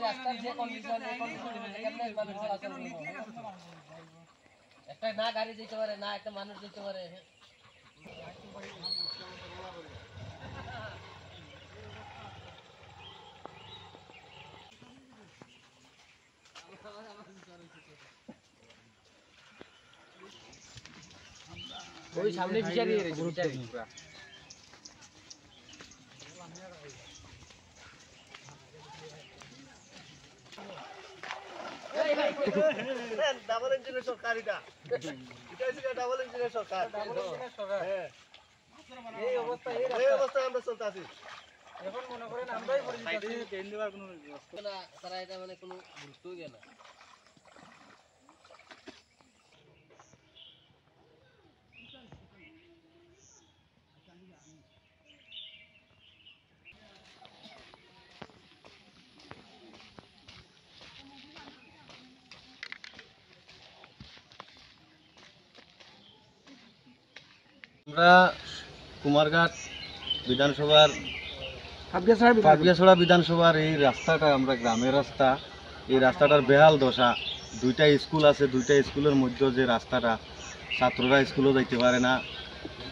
রাস্তার যে কন্ডিশন এই কন্ডিশনে কেমনে মানুষ চলাচল করবে একটা না গাড়ি যেতে পারে না একটা মানুষ যেতে পারে ওই সামনে বিচারি রয়েছে বিচারি পুরা ডাবল ইঞ্জিনের সরকার এটা ছিল ডাবল ইঞ্জিনের সরকার হ্যাঁ এই অবস্থা আমরা চলতেছি এখন মনে করেন আমরাই পরিচিত আছি ট্রেন দেওয়ার কোনো ব্যবস্থা না তারা এটা মানে কোনো গুরুত্বই দেয় না আমরা কুমারঘাট বিধানসভার পাবিয়াছড়া বিধানসভার এই রাস্তাটা আমরা গ্রামের রাস্তা এই রাস্তাটার বেহাল দশা দুইটা স্কুল আছে দুইটা স্কুলের মধ্যে যে রাস্তাটা ছাত্ররা স্কুলও যাইতে পারে না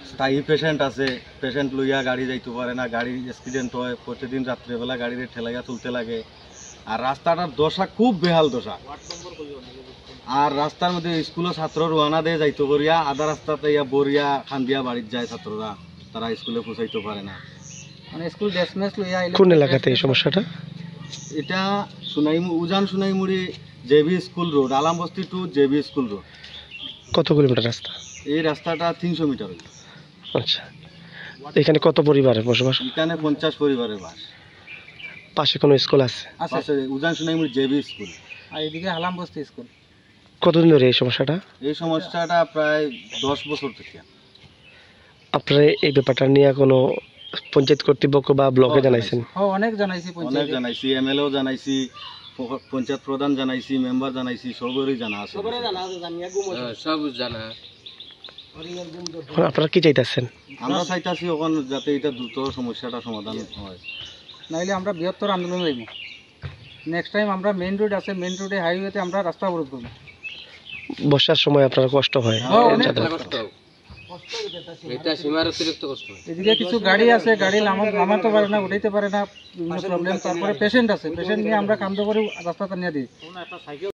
স্থায়ী পেশেন্ট আছে পেশেন্ট লইয়া গাড়ি যাইতে পারে না গাড়ি অ্যাক্সিডেন্ট হয় প্রতিদিন রাত্রেবেলা গাড়িতে ঠেলাইয়া তুলতে লাগে আর রাস্তাটার দশা খুব বেহাল দশা আর রাস্তার মধ্যে স্কুলের ছাত্র রোয়ানা দিয়ে যাইতে করিয়া আধা রাস্তাতে ইয়া বরিয়া খান্দিয়া বাড়ির যায় ছাত্ররা তারা স্কুলে পৌঁছাইতে পারে না মানে স্কুল ড্রেস লইয়া কোন এলাকাতে এই সমস্যাটা এটা উজান Sonaimuri JB school road Alambasti to JB school road কত কিলোমিটার রাস্তা এই রাস্তাটা 300 মিটার আচ্ছা এখানে কত পরিবারের বসবাস এখানে 50 পরিবারের বাস পাশে কোনো স্কুল আছে পাশে উজান সোনাইমুড়ি জেবি স্কুল আর এদিকে আলামবস্তি স্কুল কতদিন ধরে এই সমস্যাটা প্রায় 10 বছর থেকে আপনারা এই ব্যাপারটা নিয়ে কোনো পঞ্চায়েত কর্তৃপক্ষ বা ব্লকে জানাইছেন অনেক জানাইছি এমএলএও জানাইছি পঞ্চায়েত প্রধান জানাইছি মেম্বার জানাইছি সবরই জানা আছে সব জানা আপনারা কি চাইতেছেন আমরা চাইতাছি ওখানে যাতে এটা দ্রুত সমস্যাটা সমাধান হয় নাইলে আমরা বৃহত্তর আন্দোলন যাইব নেক্সট টাইম আমরা মেইন রোড আছে মেইন রোডে হাইওয়েতে আমরা রাস্তা অবরোধ করব বর্ষার সময় আপনার কষ্ট হয় এটা সীমার অতিরিক্ত কষ্ট এদিকে কিছু গাড়ি আছে গাড়ি নামাতে পারে না উঠাইতে পারে না বিভিন্ন প্রবলেম তারপরে পেশেন্ট আছে পেশেন্ট নিয়ে আমরা কাম করে রাস্তাটা নিয়ে দিই